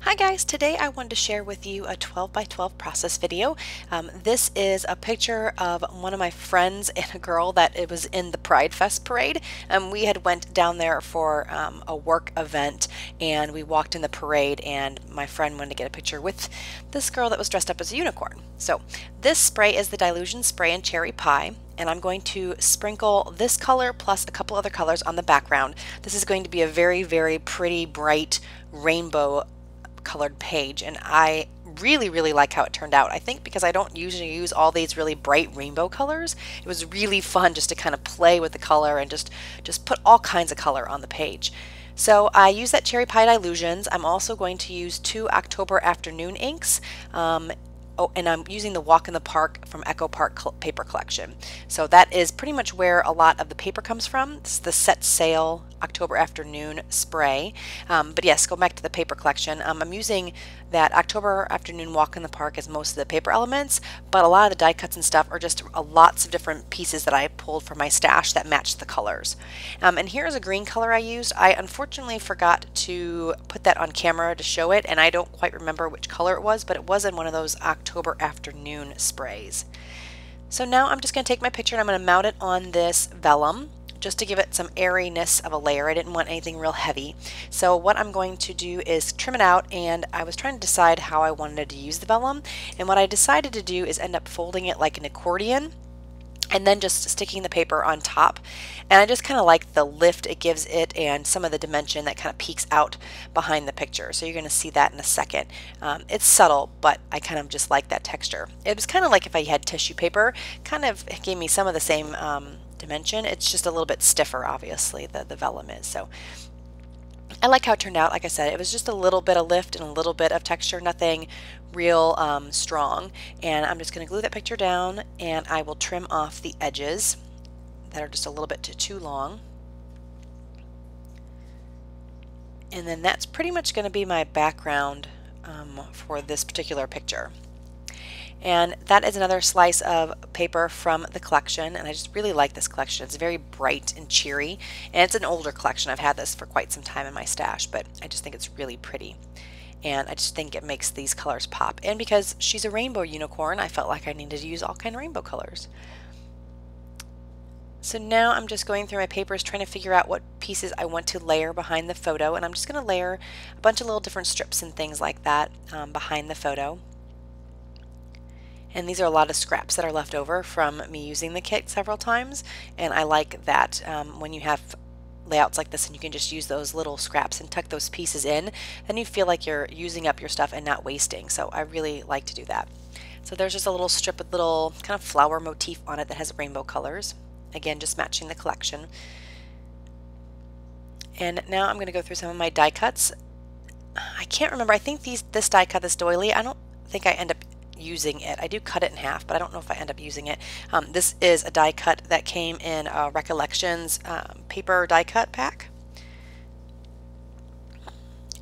Hi guys, today I wanted to share with you a 12 by 12 process video. This is a picture of one of my friends and a girl that it was in the Pride Fest parade. We had went down there for a work event and we walked in the parade and my friend wanted to get a picture with this girl that was dressed up as a unicorn. So this spray is the Dilution Spray in Cherry Pie. And I'm going to sprinkle this color plus a couple other colors on the background. This is going to be a very, very pretty, bright rainbow colored page, and I really like how it turned out. I think because I don't usually use all these really bright rainbow colors, it was really fun just to kind of play with the color and just put all kinds of color on the page. So I use that Cherry Pie Dilutions. I'm also going to use 2 October Afternoon inks. Oh, and I'm using the Walk in the Park from Echo Park paper collection. So that is pretty much where a lot of the paper comes from. It's the Set Sail October Afternoon spray. But yes, go back to the paper collection. I'm using that October Afternoon Walk in the Park as most of the paper elements, but a lot of the die cuts and stuff are just lots of different pieces that I pulled from my stash that match the colors. And here's a green color I used. I unfortunately forgot to put that on camera to show it, and I don't quite remember which color it was, but it was in one of those October Afternoon sprays. So now I'm just going to take my picture and I'm going to mount it on this vellum just to give it some airiness of a layer. I didn't want anything real heavy. So what I'm going to do is trim it out, and I was trying to decide how I wanted to use the vellum, and what I decided to do is end up folding it like an accordion and then just sticking the paper on top. And I just kind of like the lift it gives it and some of the dimension that kind of peeks out behind the picture. So you're going to see that in a second. It's subtle, but I kind of just like that texture. It was kind of like if I had tissue paper, kind of gave me some of the same dimension. It's just a little bit stiffer, obviously, the vellum is. So I like how it turned out. Like I said, it was just a little bit of lift and a little bit of texture, nothing real strong. And I'm just going to glue that picture down, and I will trim off the edges that are just a little bit too long. And then that's pretty much going to be my background for this particular picture. And that is another slice of paper from the collection, and I just really like this collection. It's very bright and cheery, and it's an older collection. I've had this for quite some time in my stash, but I just think it's really pretty. And I just think it makes these colors pop. And because she's a rainbow unicorn, I felt like I needed to use all kind of rainbow colors. So now I'm just going through my papers trying to figure out what pieces I want to layer behind the photo, and I'm just going to layer a bunch of little different strips and things like that behind the photo. And these are a lot of scraps that are left over from me using the kit several times, and I like that when you have layouts like this and you can just use those little scraps and tuck those pieces in, then you feel like you're using up your stuff and not wasting. So I really like to do that. So there's just a little strip with little kind of flower motif on it that has rainbow colors. Again, just matching the collection. And now I'm going to go through some of my die cuts. I can't remember. I think this die cut, this doily, I don't think I end up using it. I do cut it in half, but I don't know if I end up using it. This is a die cut that came in Recollections paper die cut pack.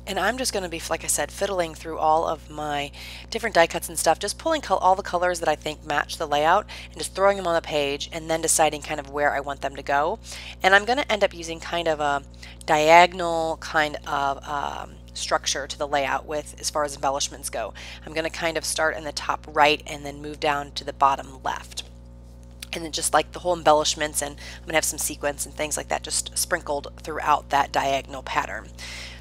And I'm just going to be, like I said, fiddling through all of my different die cuts and stuff, just pulling all the colors that I think match the layout and just throwing them on the page and then deciding kind of where I want them to go. And I'm going to end up using kind of a diagonal kind of structure to the layout with as far as embellishments go. I'm going to kind of start in the top right and then move down to the bottom left. And then just like the whole embellishments, and I'm going to have some sequins and things like that just sprinkled throughout that diagonal pattern.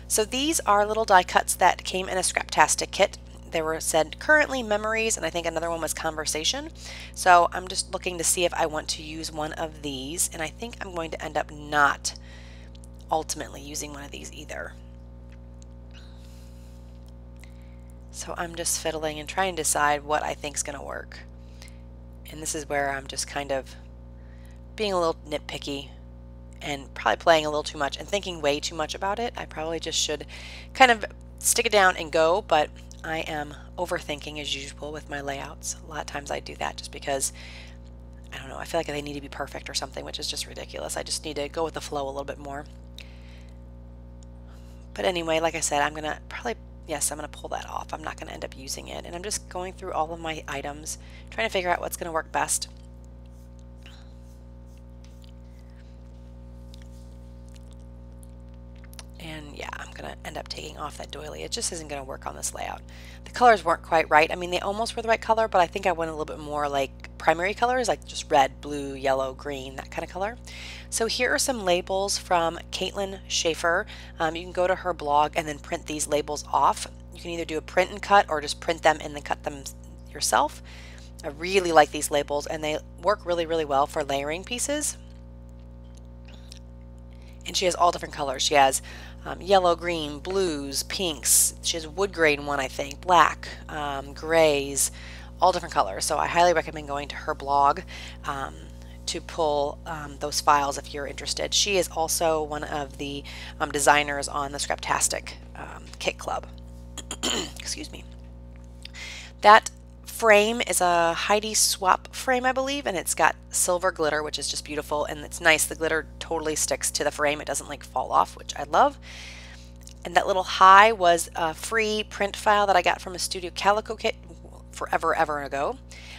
So these are little die cuts that came in a Scraptastic kit. They were said currently memories, and I think another one was conversation. So I'm just looking to see if I want to use one of these, and I think I'm going to end up not ultimately using one of these either. So I'm just fiddling and trying to decide what I think is going to work. And this is where I'm just kind of being a little nitpicky and probably playing a little too much and thinking way too much about it. I probably just should kind of stick it down and go, but I am overthinking as usual with my layouts. A lot of times I do that just because, I don't know, I feel like they need to be perfect or something, which is just ridiculous. I just need to go with the flow a little bit more. But anyway, like I said, I'm going to probably, yes, I'm going to pull that off. I'm not going to end up using it. And I'm just going through all of my items, trying to figure out what's going to work best. And yeah, I'm going to end up taking off that doily. It just isn't going to work on this layout. The colors weren't quite right. I mean, they almost were the right color, but I think I went a little bit more like primary colors, like just red, blue, yellow, green, that kind of color. So here are some labels from Caitlin Schaefer. You can go to her blog and then print these labels off. You can either do a print and cut or just print them and then cut them yourself. I really like these labels, and they work really, really well for layering pieces. And she has all different colors. She has yellow, green, blues, pinks. She has wood grain one, I think, black, grays, all different colors. So I highly recommend going to her blog to pull those files if you're interested. She is also one of the designers on the Scraptastic Kit Club. Excuse me. That frame is a Heidi Swap frame, I believe, and it's got silver glitter, which is just beautiful, and it's nice. The glitter totally sticks to the frame. It doesn't like fall off, which I love. And that little high was a free print file that I got from a Studio Calico kit forever, ever ago.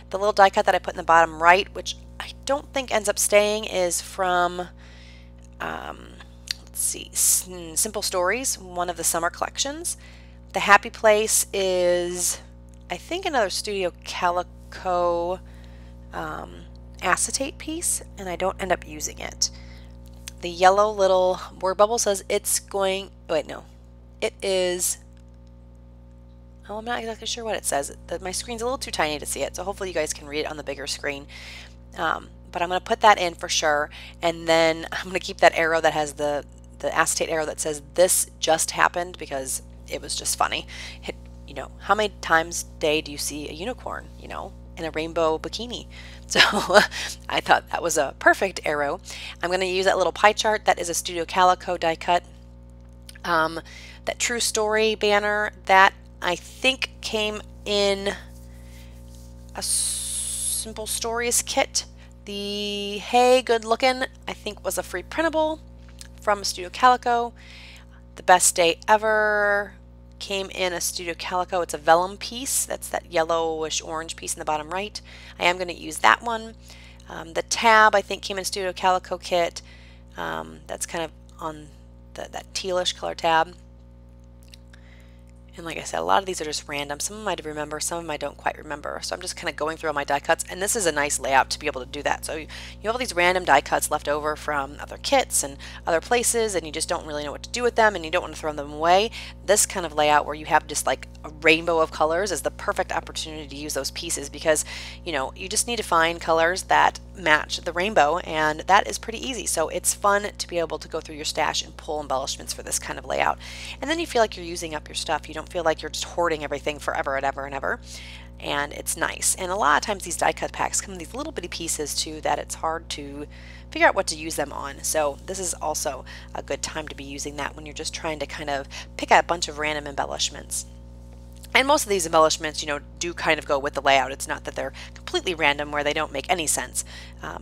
The little die cut that I put in the bottom right, which I don't think ends up staying, is from, let's see, Simple Stories, one of the summer collections. The Happy Place is, I think, another Studio Calico acetate piece, and I don't end up using it. The yellow little word bubble says it's going, wait, no, it is, oh, I'm not exactly sure what it says. My screen's a little too tiny to see it, so hopefully you guys can read it on the bigger screen. But I'm going to put that in for sure, and then I'm going to keep that arrow that has the acetate arrow that says this just happened, because it was just funny. You know, how many times a day do you see a unicorn, you know, in a rainbow bikini? So I thought that was a perfect arrow. I'm going to use that little pie chart. That is a Studio Calico die cut. That True Story banner, that I think came in a Simple Stories kit. The Hey Good Lookin', I think, was a free printable from Studio Calico. The Best Day Ever came in a Studio Calico. It's a vellum piece. That's that yellowish orange piece in the bottom right. I am going to use that one. The tab, I think, came in a Studio Calico kit. That's kind of on that tealish color tab. And like I said, a lot of these are just random. Some of them I remember, some of them I don't quite remember. So I'm just kind of going through all my die cuts, and this is a nice layout to be able to do that. So you have all these random die cuts left over from other kits and other places, and you just don't really know what to do with them, and you don't want to throw them away. This kind of layout where you have just like a rainbow of colors is the perfect opportunity to use those pieces, because you know, you just need to find colors that match the rainbow, and that is pretty easy. So it's fun to be able to go through your stash and pull embellishments for this kind of layout, and then you feel like you're using up your stuff. You don't feel like you're just hoarding everything forever and ever and ever, and it's nice. And a lot of times these die cut packs come in these little bitty pieces too that it's hard to figure out what to use them on. So this is also a good time to be using that when you're just trying to kind of pick out a bunch of random embellishments. And most of these embellishments, you know, do kind of go with the layout. It's not that they're completely random where they don't make any sense.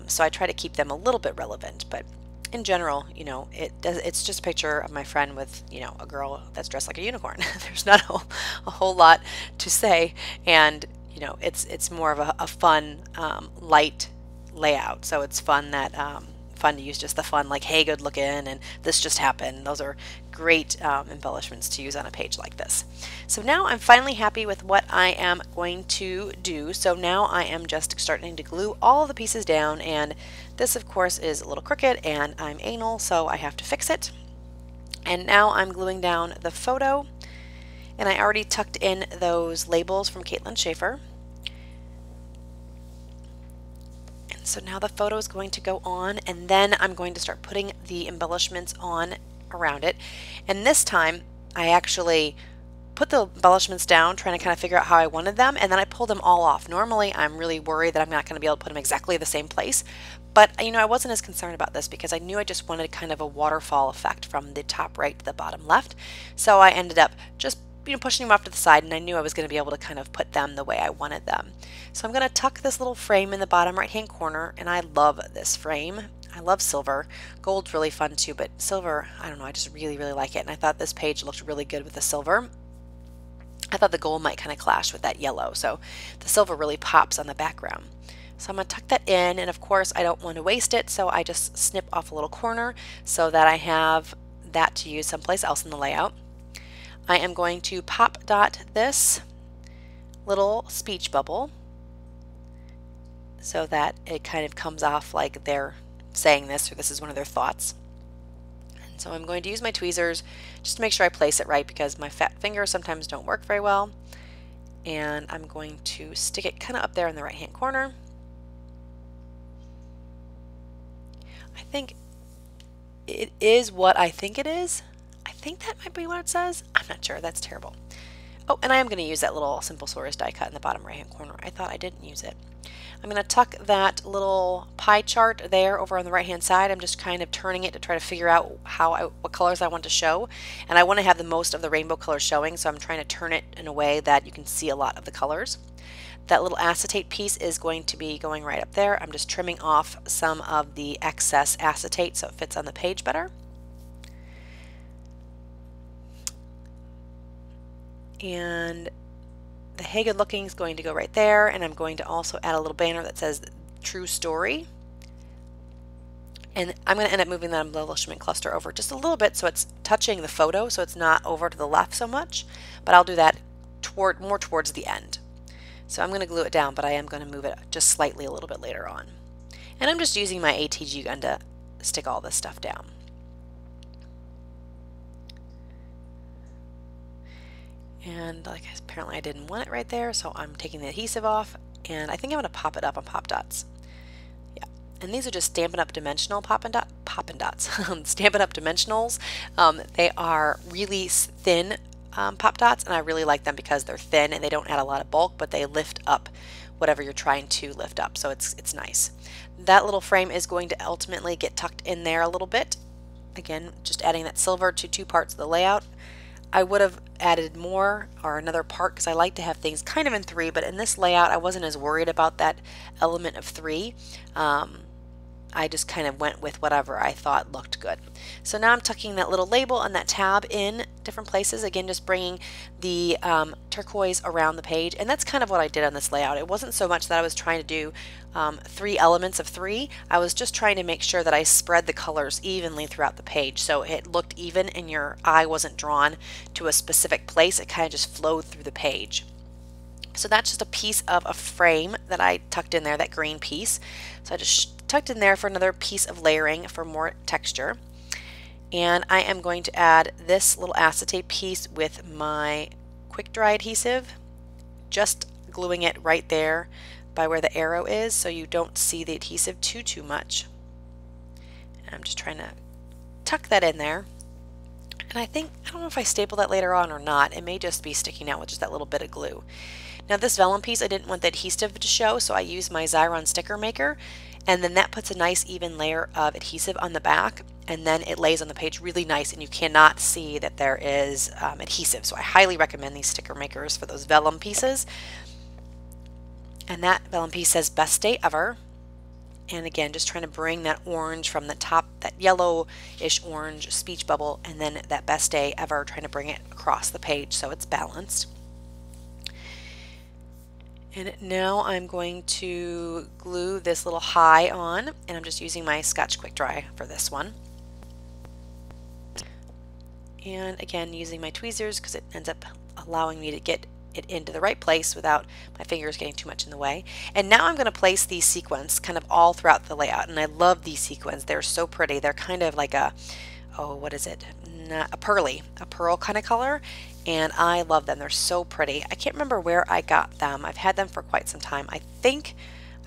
So I try to keep them a little bit relevant, but in general, you know, it's just a picture of my friend with, you know, a girl that's dressed like a unicorn. There's not a whole lot to say, and you know, it's more of a fun, light layout. So it's fun that fun to use just the fun, like, hey, good looking, and this just happened. Those are great embellishments to use on a page like this. So now I'm finally happy with what I am going to do. So now I am just starting to glue all the pieces down, and this of course is a little crooked and I'm anal, so I have to fix it. And now I'm gluing down the photo, and I already tucked in those labels from Caitlin Schaefer. And so now the photo is going to go on, and then I'm going to start putting the embellishments on around it. And this time I actually put the embellishments down, trying to kind of figure out how I wanted them, and then I pulled them all off. Normally I'm really worried that I'm not going to be able to put them exactly the same place, but you know, I wasn't as concerned about this because I knew I just wanted kind of a waterfall effect from the top right to the bottom left. So I ended up just, you know, pushing them off to the side, and I knew I was going to be able to kind of put them the way I wanted them. So I'm going to tuck this little frame in the bottom right hand corner, and I love this frame. I love silver. Gold's really fun too, but silver, I don't know, I just really, really like it, and I thought this page looked really good with the silver. I thought the gold might kind of clash with that yellow, so the silver really pops on the background. So I'm going to tuck that in, and of course I don't want to waste it, so I just snip off a little corner so that I have that to use someplace else in the layout. I am going to pop dot this little speech bubble so that it kind of comes off like they're saying this, or this is one of their thoughts. And so I'm going to use my tweezers just to make sure I place it right, because my fat fingers sometimes don't work very well. And I'm going to stick it kind of up there in the right hand corner. I think it is what I think it is. I think that might be what it says. I'm not sure. That's terrible. Oh, and I am going to use that little Simple Saurus die cut in the bottom right hand corner. I thought I didn't use it. I'm going to tuck that little pie chart there over on the right hand side. I'm just kind of turning it to try to figure out what colors I want to show, and I want to have the most of the rainbow colors showing, so I'm trying to turn it in a way that you can see a lot of the colors. That little acetate piece is going to be going right up there. I'm just trimming off some of the excess acetate so it fits on the page better. And the Hey Good Looking is going to go right there, and I'm going to also add a little banner that says True Story. And I'm going to end up moving that embellishment cluster over just a little bit so it's touching the photo, so it's not over to the left so much, but I'll do that more towards the end. So I'm going to glue it down, but I am going to move it just slightly a little bit later on. And I'm just using my ATG gun to stick all this stuff down. And like, apparently I didn't want it right there, so I'm taking the adhesive off, and I think I'm going to pop it up on pop dots. Yeah, and these are just Stampin' Up! Dimensional Stampin' Up! Dimensionals. They are really thin pop dots, and I really like them because they're thin and they don't add a lot of bulk, but they lift up whatever you're trying to lift up, so it's nice. That little frame is going to ultimately get tucked in there a little bit. Again, just adding that silver to 2 parts of the layout. I would have added more or another part because I like to have things kind of in 3, but in this layout I wasn't as worried about that element of 3. I just kind of went with whatever I thought looked good. So now I'm tucking that little label and that tab in different places, again just bringing the turquoise around the page, and that's kind of what I did on this layout. It wasn't so much that I was trying to do 3 elements of 3. I was just trying to make sure that I spread the colors evenly throughout the page so it looked even and your eye wasn't drawn to a specific place. It kind of just flowed through the page. So that's just a piece of a frame that I tucked in there, that green piece. So I just tucked in there for another piece of layering for more texture. And I am going to add this little acetate piece with my quick dry adhesive, just gluing it right there by where the arrow is so you don't see the adhesive too much. And I'm just trying to tuck that in there. And I don't know if I staple that later on or not. It may just be sticking out with just that little bit of glue. Now this vellum piece, I didn't want the adhesive to show, so I used my Xyron sticker maker, and then that puts a nice even layer of adhesive on the back, and then it lays on the page really nice and you cannot see that there is adhesive. So I highly recommend these sticker makers for those vellum pieces. And that vellum piece says Best Day Ever. And again, just trying to bring that orange from the top, that yellowish orange speech bubble, and then that Best Day Ever, trying to bring it across the page so it's balanced. And now I'm going to glue this little high on, and I'm just using my Scotch Quick Dry for this one. And again, using my tweezers because it ends up allowing me to get it into the right place without my fingers getting too much in the way. And now I'm going to place these sequins kind of all throughout the layout, and I love these sequins. They're so pretty. They're kind of like a, oh, what is it? A pearl kind of color, and I love them. They're so pretty. I can't remember where I got them. I've had them for quite some time. I think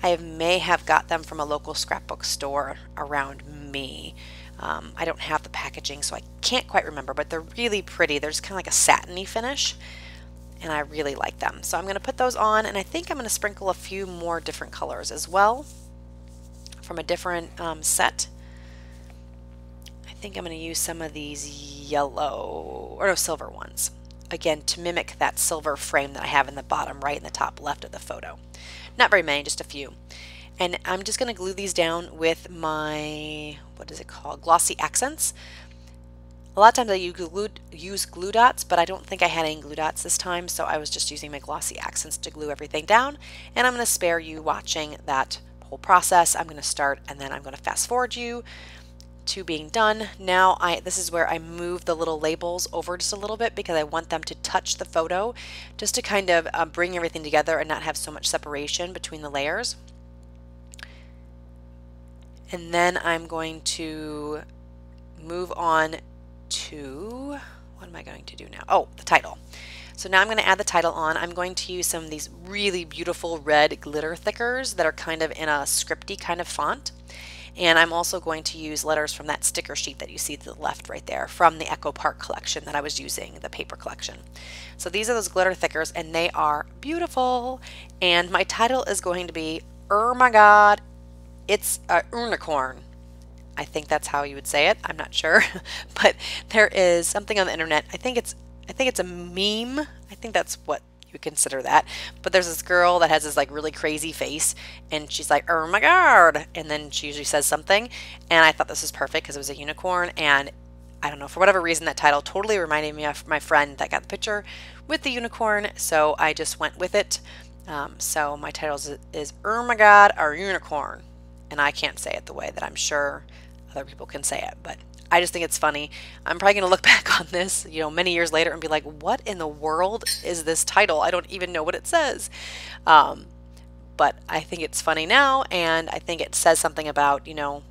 I may have got them from a local scrapbook store around me. I don't have the packaging, so I can't quite remember, but they're really pretty. They're just kind of like a satiny finish, and I really like them. So I'm going to put those on, and I think I'm going to sprinkle a few more different colors as well from a different set. I think I'm going to use some of these silver ones, again to mimic that silver frame that I have in the bottom right and the top left of the photo. Not very many, just a few. And I'm just going to glue these down with my, what is it called, glossy accents. A lot of times I use glue dots, but I don't think I had any glue dots this time, so I was just using my glossy accents to glue everything down. And I'm going to spare you watching that whole process. I'm going to start and then I'm going to fast forward you two being done. Now this is where I move the little labels over just a little bit because I want them to touch the photo just to kind of bring everything together and not have so much separation between the layers. And then I'm going to move on to, what am I going to do now? Oh, the title. So now I'm going to add the title on. I'm going to use some of these really beautiful red glitter thickers that are kind of in a scripty kind of font. And I'm also going to use letters from that sticker sheet that you see to the left right there from the Echo Park collection that I was using, the paper collection. So these are those glitter thickers and they are beautiful. And my title is going to be Ermahgerd. It's Ernahkern. I think that's how you would say it. I'm not sure, but there is something on the internet. I think it's a meme. I think that's what you would consider that. But there's this girl that has this like really crazy face, and she's like, "Oh my God!" and then she usually says something. And I thought this was perfect because it was a unicorn, and I don't know, for whatever reason, that title totally reminded me of my friend that got the picture with the unicorn. So I just went with it. So my title is Ermahgerd or Unicorn, and I can't say it the way that I'm sure other people can say it, but I just think it's funny. I'm probably going to look back on this, you know, many years later and be like, what in the world is this title? I don't even know what it says. But I think it's funny now, and I think it says something about, you know,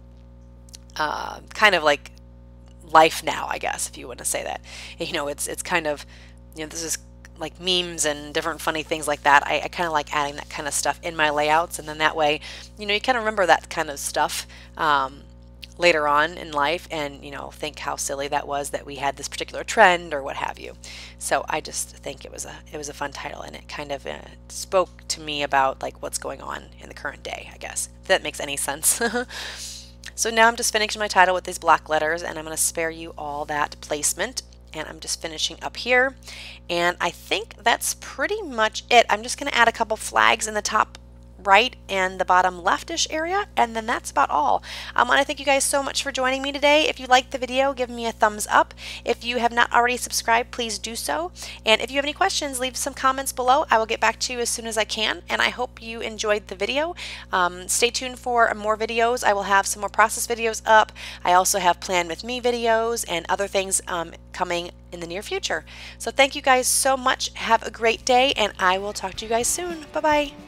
kind of like life now, I guess, if you want to say that. You know, it's kind of, you know, this is like memes and different funny things like that. I kind of like adding that kind of stuff in my layouts, and then that way, you know, you kind of remember that kind of stuff later on in life, and you know, think how silly that was that we had this particular trend or what have you. So I just think it was a fun title, and it kind of spoke to me about like what's going on in the current day, I guess, if that makes any sense. So now I'm just finishing my title with these black letters, and I'm going to spare you all that placement, and I'm just finishing up here, and I think that's pretty much it. I'm just going to add a couple flags in the top right and the bottom leftish area, and then that's about all. I want to thank you guys so much for joining me today. If you liked the video, give me a thumbs up. If you have not already subscribed, please do so. And if you have any questions, leave some comments below. I will get back to you as soon as I can, and I hope you enjoyed the video. Stay tuned for more videos. I will have some more process videos up. I also have Plan With Me videos and other things coming in the near future. So thank you guys so much. Have a great day, and I will talk to you guys soon. Bye-bye.